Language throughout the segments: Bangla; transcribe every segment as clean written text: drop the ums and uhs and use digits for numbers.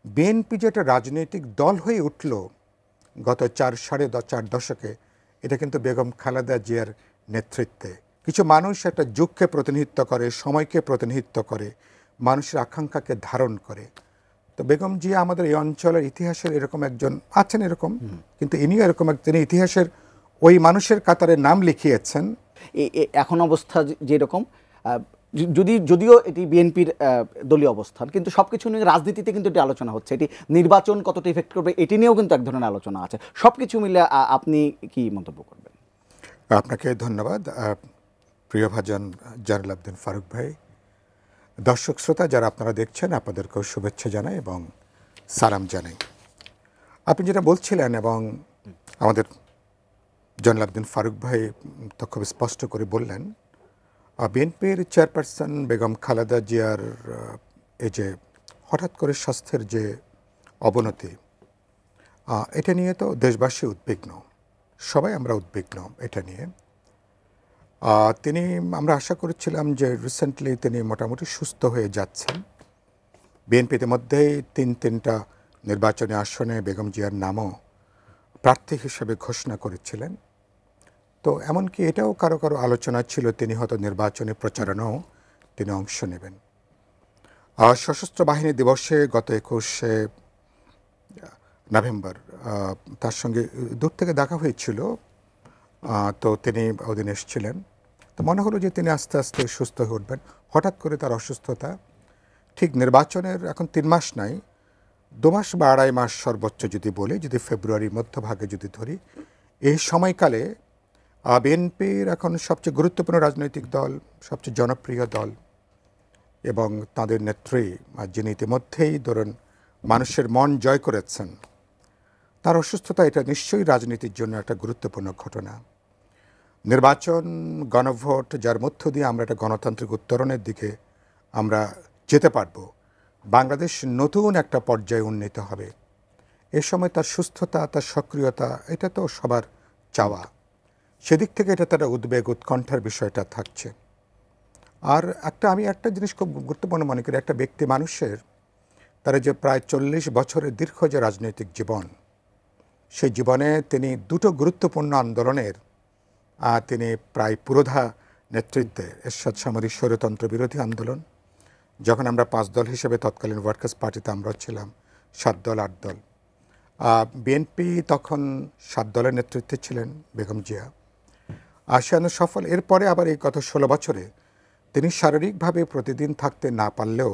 বিএনপি যে একটা রাজনৈতিক দল হয়ে উঠল গত সাড়ে চার দশকে, এটা কিন্তু বেগম খালেদা জিয়ার নেতৃত্বে। কিছু মানুষ একটা যুগকে প্রতিনিধিত্ব করে, সময়কে প্রতিনিধিত্ব করে, মানুষের আকাঙ্ক্ষাকে ধারণ করে। তো বেগম জিয়া আমাদের এই অঞ্চলের ইতিহাসের এরকম একজন আছেন এরকম, কিন্তু ইনিও এরকম তিনি ইতিহাসের ওই মানুষের কাতারে নাম লিখিয়েছেন। এখন অবস্থা যেরকম, যদিও এটি বিএনপির দলীয় অবস্থান, কিন্তু সবকিছু নিয়ে রাজনীতিতে কিন্তু এটি আলোচনা হচ্ছে। এটি নির্বাচন কতটা ইফেক্ট করবে এটি নিয়েও কিন্তু এক ধরনের আলোচনা আছে। সবকিছু মিলে আপনি কি মন্তব্য করবেন? আপনাকে ধন্যবাদ প্রিয় ভাজন জালাল উদ্দিন ফারুক ভাই। দর্শক শ্রোতা যারা আপনারা দেখছেন, আপনাদেরকেও শুভেচ্ছা জানাই এবং সালাম জানাই। আপনি যেটা বলছিলেন এবং আমাদের জালাল উদ্দিন ফারুক ভাই তো খুব স্পষ্ট করে বললেন, বিএনপির চেয়ারপারসন বেগম খালেদা জিয়ার এই যে হঠাৎ করে স্বাস্থ্যের যে অবনতি, এটা নিয়ে তো দেশবাসী উদ্বিগ্ন, সবাই আমরা উদ্বিগ্ন এটা নিয়ে। আমরা আশা করেছিলাম যে রিসেন্টলি তিনি মোটামুটি সুস্থ হয়ে যাচ্ছেন। বিএনপি ইতিমধ্যেই তিনটা নির্বাচনী আসনে বেগম জিয়ার নামও প্রার্থী হিসেবে ঘোষণা করেছিলেন। তো এমনকি এটাও কারো কারো আলোচনা ছিল তিনি হয়তো নির্বাচনী প্রচারণাও তিনি অংশ নেবেন। সশস্ত্র বাহিনী দিবসে গত 21শে নভেম্বর তার সঙ্গে দূর থেকে দেখা হয়েছিল, তো তিনি ওদিন এসেছিলেন। তো মনে হলো যে তিনি আস্তে আস্তে সুস্থ হয়ে উঠবেন। হঠাৎ করে তার অসুস্থতা, ঠিক নির্বাচনের এখন 3 মাস নাই, 2 মাস বা 2.5 মাস সর্বোচ্চ যদি বলি, যদি ফেব্রুয়ারির মধ্যভাগে যদি ধরি, এই সময়কালে বিএনপির এখন সবচেয়ে গুরুত্বপূর্ণ রাজনৈতিক দল, সবচেয়ে জনপ্রিয় দল এবং তাদের নেত্রী, যিনি ইতিমধ্যেই ধরুন মানুষের মন জয় করেছেন, তার অসুস্থতা, এটা নিশ্চয়ই রাজনীতির জন্য একটা গুরুত্বপূর্ণ ঘটনা। নির্বাচন, গণভোট, যার মধ্য দিয়ে আমরা একটা গণতান্ত্রিক উত্তরণের দিকে আমরা যেতে পারব, বাংলাদেশ নতুন একটা পর্যায়ে উন্নীত হবে। এ সময় তার সুস্থতা, তার সক্রিয়তা, এটা তো সবার চাওয়া। সেদিক থেকে এটা তার উদ্বেগ, উৎকণ্ঠার বিষয়টা থাকছে। আর আমি একটা জিনিস খুব গুরুত্বপূর্ণ মনে করি, একটা ব্যক্তি মানুষের তার যে প্রায় 40 বছরের দীর্ঘ যে রাজনৈতিক জীবন, সেই জীবনে তিনি 2টো গুরুত্বপূর্ণ আন্দোলনের তিনি প্রায় পুরোধা নেতৃত্বে, এরশাদ সামরিক স্বৈরতন্ত্র বিরোধী আন্দোলন, যখন আমরা 5 দল হিসেবে তৎকালীন ওয়ার্কার্স পার্টিতে আমরা ছিলাম 7 দল 8 দল, বিএনপি তখন 7 দলের নেতৃত্বে ছিলেন বেগম জিয়া, আসিয়ানো সফল। এরপরে আবার এই গত 16 বছরে তিনি শারীরিকভাবে প্রতিদিন থাকতে না পারলেও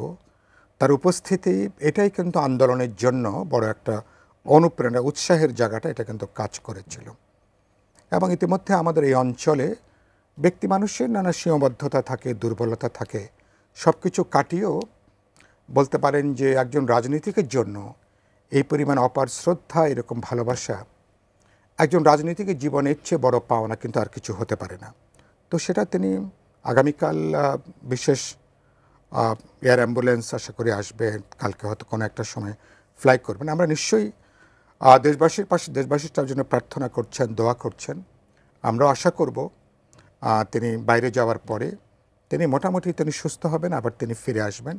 তার উপস্থিতি, এটাই কিন্তু আন্দোলনের জন্য বড় একটা অনুপ্রেরণা, উৎসাহের জায়গাটা এটা কিন্তু কাজ করেছিল। এবং ইতিমধ্যে আমাদের এই অঞ্চলে ব্যক্তি মানুষের নানা সীমাবদ্ধতা থাকে, দুর্বলতা থাকে, সব কিছু কাটিয়েও বলতে পারেন যে একজন রাজনীতিকের জন্য এই পরিমাণ অপার শ্রদ্ধা, এরকম ভালোবাসা একজন রাজনীতিকের জীবনের চেয়ে বড় পাওনা কিন্তু আর কিছু হতে পারে না। তো সেটা তিনি আগামীকাল বিশেষ এয়ার অ্যাম্বুলেন্স আশা করি আসবে, কালকে হয়তো কোনো একটা সময় ফ্লাই করবেন। আমরা নিশ্চয়ই দেশবাসীর পাশে, দেশবাসীর তার জন্য প্রার্থনা করছেন, দোয়া করছেন। আমরাও আশা করব তিনি বাইরে যাওয়ার পরে তিনি মোটামুটি তিনি সুস্থ হবেন, আবার তিনি ফিরে আসবেন।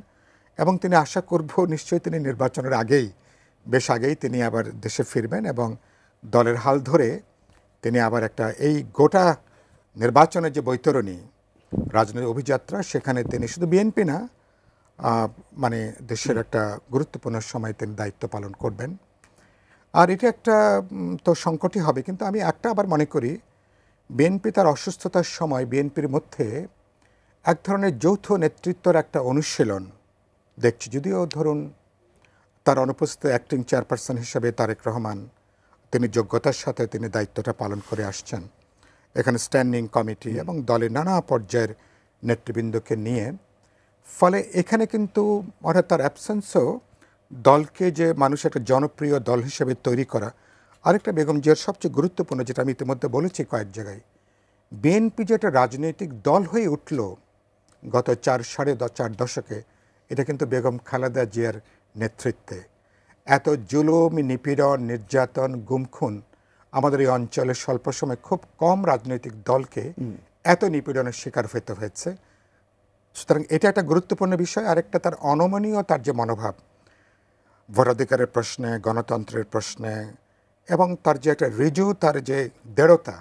এবং তিনি আশা করব নিশ্চয়ই তিনি নির্বাচনের আগেই, বেশ আগেই তিনি আবার দেশে ফিরবেন এবং দলের হাল ধরে তিনি আবার একটা এই গোটা নির্বাচনের যে বৈতরণী রাজনৈতিক অভিযাত্রা, সেখানে তিনি শুধু বিএনপি না, মানে দেশের একটা গুরুত্বপূর্ণ সময় তিনি দায়িত্ব পালন করবেন। আর এটা একটা তো সংকটই হবে, কিন্তু আমি একটা আবার মনে করি বিএনপি তার অসুস্থতার সময় বিএনপির মধ্যে এক ধরনের যৌথ নেতৃত্বের একটা অনুশীলন দেখছি। যদিও ধরুন তার অনুপস্থিত অ্যাক্টিং চেয়ারপারসন হিসেবে তারেক রহমান, তিনি যোগ্যতার সাথে তিনি দায়িত্বটা পালন করে আসছেন, এখানে স্ট্যান্ডিং কমিটি এবং দলের নানা পর্যায়ের নেতৃবৃন্দকে নিয়ে, ফলে এখানে কিন্তু অর্থাৎ তার অ্যাবসেন্সও দলকে যে মানুষ একটা জনপ্রিয় দল হিসেবে তৈরি করা। আরেকটা বেগম জিয়ার সবচেয়ে গুরুত্বপূর্ণ, যেটা আমি ইতিমধ্যে বলেছি কয়েক জায়গায়, বিএনপি যে একটা রাজনৈতিক দল হয়ে উঠল গত সাড়ে চার দশকে, এটা কিন্তু বেগম খালেদা জিয়ার নেতৃত্বে। এত জুলুম, নিপীড়ন, নির্যাতন, গুমখুন আমাদের এই অঞ্চলের স্বল্প সময় খুব কম রাজনৈতিক দলকে এত নিপীড়নের শিকার হতে হয়েছে। সুতরাং এটা একটা গুরুত্বপূর্ণ বিষয়। আরেকটা তার অনমনীয়, তার যে মনোভাব, ভোটাধিকারের প্রশ্নে, গণতন্ত্রের প্রশ্নে এবং তার যে একটা ঋজু, তার যে দৃঢ়তা,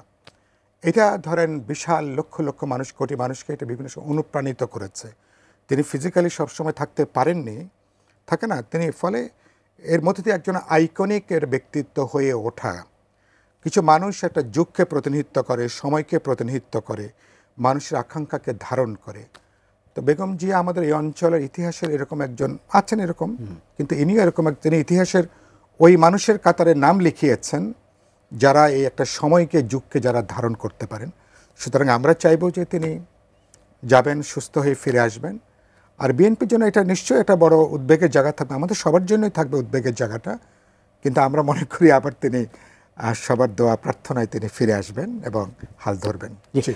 এটা ধরেন বিশাল লক্ষ লক্ষ মানুষ, কোটি মানুষকে এটা বিভিন্ন সময় অনুপ্রাণিত করেছে। তিনি ফিজিক্যালি সবসময় থাকতে পারেননি, থাকে না, তিনি ফলে এর মধ্যে দিয়ে একজন আইকনিকের ব্যক্তিত্ব হয়ে ওঠা। কিছু মানুষ একটা যুগকে প্রতিনিধিত্ব করে, সময়কে প্রতিনিধিত্ব করে, মানুষের আকাঙ্ক্ষাকে ধারণ করে। তো বেগম জিয়া আমাদের এই অঞ্চলের ইতিহাসের এরকম একজন আছেন এরকম, কিন্তু ইনিও এরকম তিনি ইতিহাসের ওই মানুষের কাতারে নাম লিখিয়েছেন যারা এই একটা সময়কে, যুগকে যারা ধারণ করতে পারেন। সুতরাং আমরা চাইব যে তিনি যাবেন, সুস্থ হয়ে ফিরে আসবেন। আর বিএনপির জন্য এটা নিশ্চয়ই একটা বড় উদ্বেগের জায়গা থাকবে, আমাদের সবার জন্যই থাকবে উদ্বেগের জায়গাটা। কিন্তু আমরা মনে করি আবার তিনি সবার দোয়া প্রার্থনায় তিনি ফিরে আসবেন এবং হাল ধরবেন। জি।